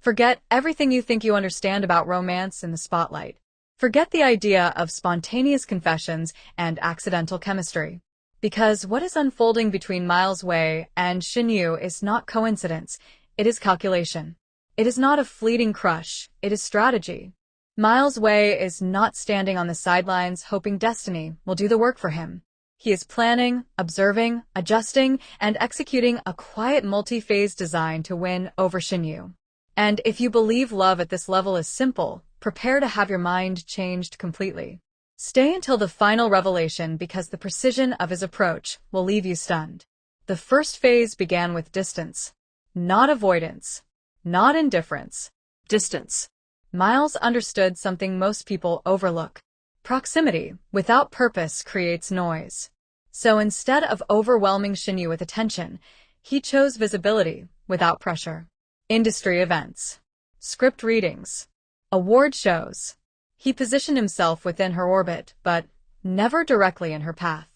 Forget everything you think you understand about romance in the spotlight. Forget the idea of spontaneous confessions and accidental chemistry. Because what is unfolding between Miles Wei and Shen Yue is not coincidence, it is calculation. It is not a fleeting crush, it is strategy. Miles Wei is not standing on the sidelines hoping destiny will do the work for him. He is planning, observing, adjusting, and executing a quiet multi-phase design to win over Shen Yue. And if you believe love at this level is simple, prepare to have your mind changed completely. Stay until the final revelation because the precision of his approach will leave you stunned. The first phase began with distance. Not avoidance. Not indifference. Distance. Miles understood something most people overlook. Proximity, without purpose, creates noise. So instead of overwhelming Shen Yue with attention, he chose visibility, without pressure. Industry events. Script readings. Award shows. He positioned himself within her orbit, but never directly in her path.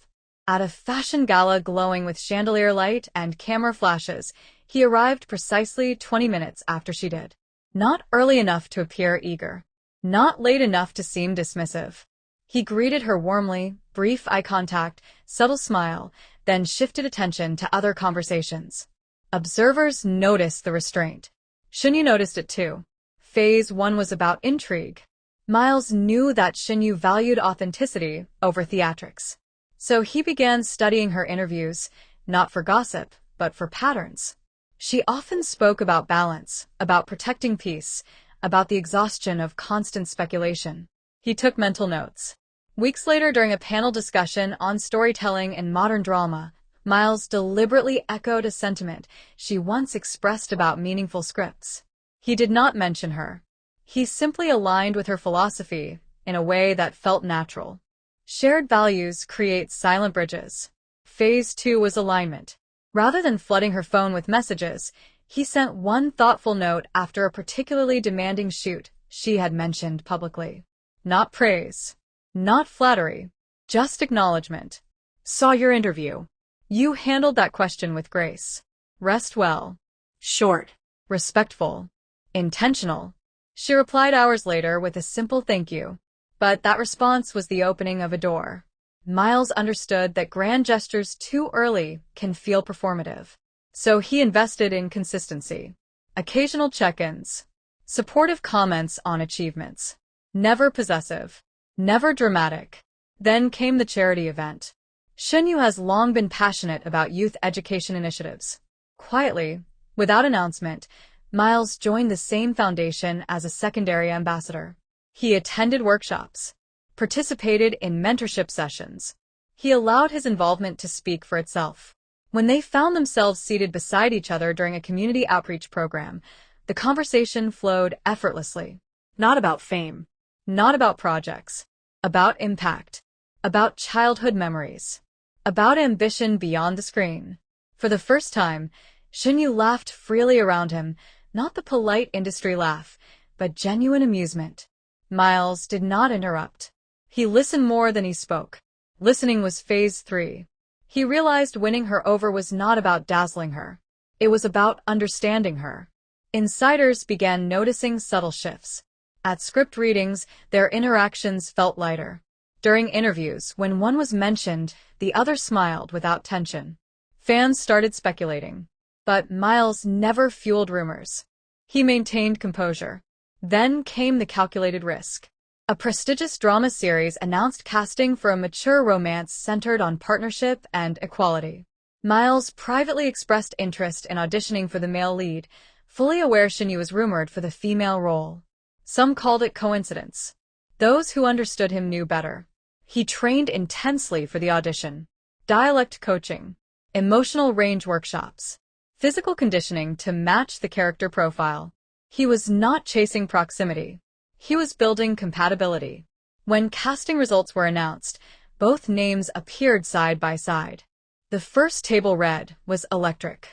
At a fashion gala glowing with chandelier light and camera flashes, he arrived precisely 20 minutes after she did. Not early enough to appear eager. Not late enough to seem dismissive. He greeted her warmly, brief eye contact, subtle smile, then shifted attention to other conversations. Observers noticed the restraint. Shen Yue noticed it too. Phase 1 was about intrigue. Miles knew that Shen Yue valued authenticity over theatrics. So he began studying her interviews, not for gossip, but for patterns. She often spoke about balance, about protecting peace, about the exhaustion of constant speculation. He took mental notes. Weeks later, during a panel discussion on storytelling in modern drama, Miles deliberately echoed a sentiment she once expressed about meaningful scripts. He did not mention her. He simply aligned with her philosophy in a way that felt natural. Shared values create silent bridges. Phase 2 was alignment. Rather than flooding her phone with messages, he sent one thoughtful note after a particularly demanding shoot she had mentioned publicly. Not praise. Not flattery. Just acknowledgement. Saw your interview. You handled that question with grace. Rest well. Short. Respectful. Intentional. She replied hours later with a simple thank you. But that response was the opening of a door. Miles understood that grand gestures too early can feel performative. So he invested in consistency. Occasional check-ins. Supportive comments on achievements. Never possessive. Never dramatic. Then came the charity event. Shen Yue has long been passionate about youth education initiatives. Quietly, without announcement, Miles joined the same foundation as a secondary ambassador. He attended workshops, participated in mentorship sessions. He allowed his involvement to speak for itself. When they found themselves seated beside each other during a community outreach program, the conversation flowed effortlessly. Not about fame, not about projects, about impact, about childhood memories, about ambition beyond the screen. For the first time, Shen Yue laughed freely around him, not the polite industry laugh, but genuine amusement. Miles did not interrupt. He listened more than he spoke. Listening was phase 3. He realized winning her over was not about dazzling her. It was about understanding her. Insiders began noticing subtle shifts. At script readings, their interactions felt lighter. During interviews, when one was mentioned, the other smiled without tension. Fans started speculating. But Miles never fueled rumors. He maintained composure. Then came the calculated risk. A prestigious drama series announced casting for a mature romance centered on partnership and equality. Miles privately expressed interest in auditioning for the male lead, fully aware Shen Yue was rumored for the female role. Some called it coincidence. Those who understood him knew better. He trained intensely for the audition. Dialect coaching, emotional range workshops, physical conditioning to match the character profile. He was not chasing proximity. He was building compatibility. When casting results were announced, both names appeared side by side. The first table read was electric.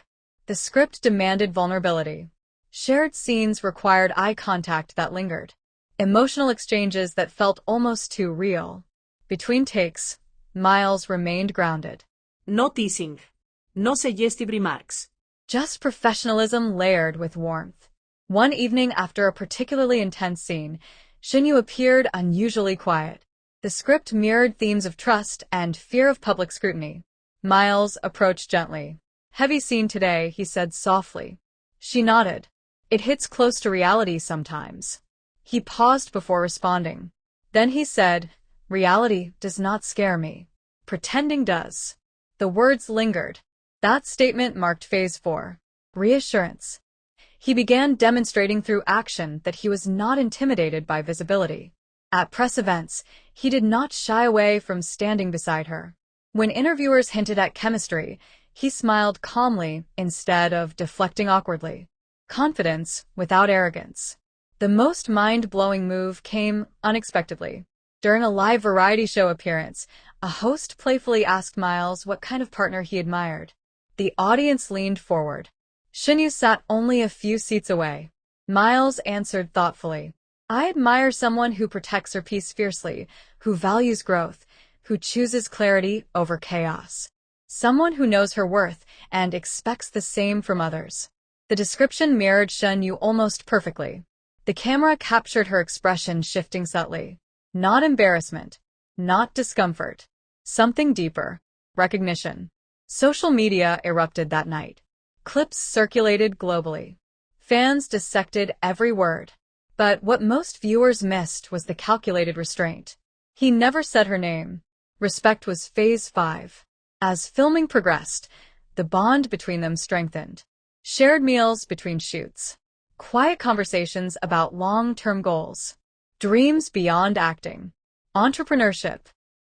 The script demanded vulnerability. Shared scenes required eye contact that lingered. Emotional exchanges that felt almost too real. Between takes, Miles remained grounded. No teasing. No suggestive remarks. Just professionalism layered with warmth. One evening after a particularly intense scene, Shen Yue appeared unusually quiet. The script mirrored themes of trust and fear of public scrutiny. Miles approached gently. "Heavy scene today," he said softly. She nodded. "It hits close to reality sometimes." He paused before responding. Then he said, "Reality does not scare me. Pretending does." The words lingered. That statement marked Phase 4. Reassurance. He began demonstrating through action that he was not intimidated by visibility. At press events, he did not shy away from standing beside her. When interviewers hinted at chemistry, he smiled calmly instead of deflecting awkwardly. Confidence without arrogance. The most mind-blowing move came unexpectedly. During a live variety show appearance, a host playfully asked Miles what kind of partner he admired. The audience leaned forward. Shen Yue sat only a few seats away. Miles answered thoughtfully, "I admire someone who protects her peace fiercely, who values growth, who chooses clarity over chaos. Someone who knows her worth and expects the same from others." The description mirrored Shen Yue almost perfectly. The camera captured her expression shifting subtly. Not embarrassment, not discomfort. Something deeper. Recognition. Social media erupted that night. Clips circulated globally. Fans dissected every word. But what most viewers missed was the calculated restraint. He never said her name. Respect was Phase 5. As filming progressed, the bond between them strengthened. Shared meals between shoots. Quiet conversations about long-term goals. Dreams beyond acting. Entrepreneurship.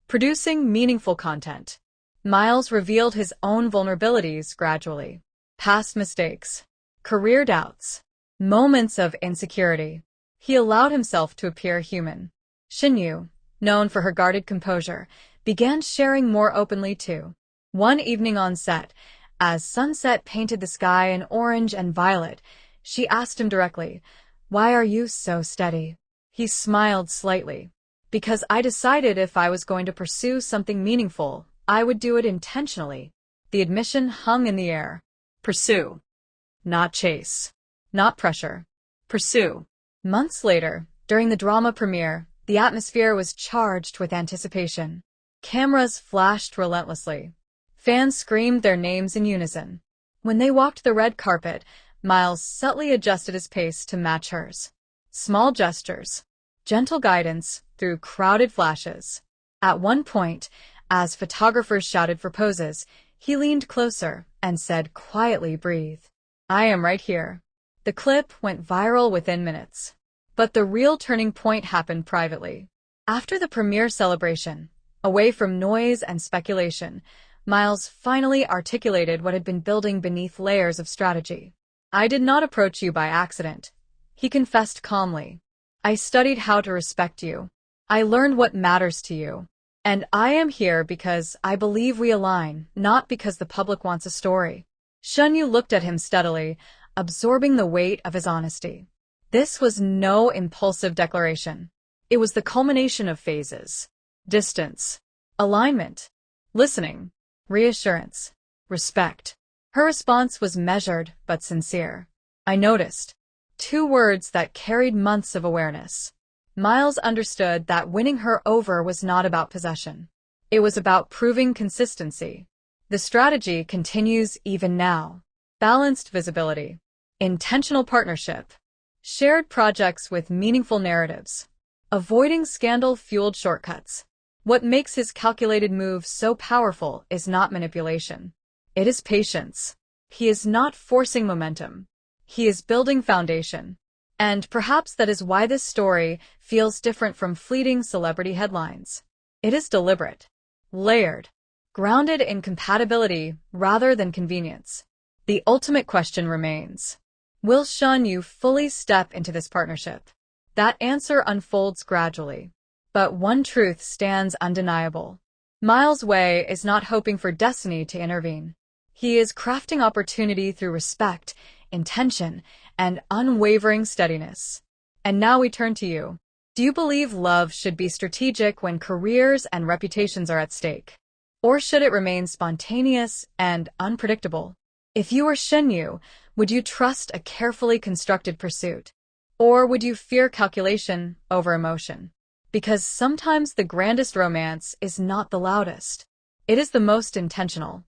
Producing meaningful content. Miles revealed his own vulnerabilities gradually. Past mistakes. Career doubts. Moments of insecurity. He allowed himself to appear human. Shen Yue, known for her guarded composure, began sharing more openly too. One evening on set, as sunset painted the sky in orange and violet, she asked him directly, "Why are you so steady?" He smiled slightly. "Because I decided if I was going to pursue something meaningful, I would do it intentionally." The admission hung in the air. Pursue. Not chase. Not pressure. Pursue. Months later, during the drama premiere, the atmosphere was charged with anticipation. Cameras flashed relentlessly. Fans screamed their names in unison. When they walked the red carpet, Miles subtly adjusted his pace to match hers. Small gestures. Gentle guidance through crowded flashes. At one point, as photographers shouted for poses, he leaned closer and said quietly, "Breathe. I am right here." The clip went viral within minutes. But the real turning point happened privately. After the premiere celebration, away from noise and speculation, Miles finally articulated what had been building beneath layers of strategy. "I did not approach you by accident," he confessed calmly. "I studied how to respect you. I learned what matters to you. And I am here because I believe we align, not because the public wants a story." Shen Yue looked at him steadily, absorbing the weight of his honesty. This was no impulsive declaration. It was the culmination of phases. Distance. Alignment. Listening. Reassurance. Respect. Her response was measured but sincere. "I noticed." Two words that carried months of awareness. Miles understood that winning her over was not about possession. It was about proving consistency. The strategy continues even now. Balanced visibility. Intentional partnership. Shared projects with meaningful narratives. Avoiding scandal-fueled shortcuts. What makes his calculated move so powerful is not manipulation. It is patience. He is not forcing momentum. He is building foundation. And perhaps that is why this story feels different from fleeting celebrity headlines. It is deliberate, layered, grounded in compatibility rather than convenience. The ultimate question remains. Will Shen Yue fully step into this partnership? That answer unfolds gradually. But one truth stands undeniable. Miles Wei is not hoping for destiny to intervene. He is crafting opportunity through respect, intention, and unwavering steadiness. And now we turn to you. Do you believe love should be strategic when careers and reputations are at stake? Or should it remain spontaneous and unpredictable? If you were Shen Yue, Would you trust a carefully constructed pursuit? Or would you fear calculation over emotion? Because sometimes the grandest romance is not the loudest. It is the most intentional.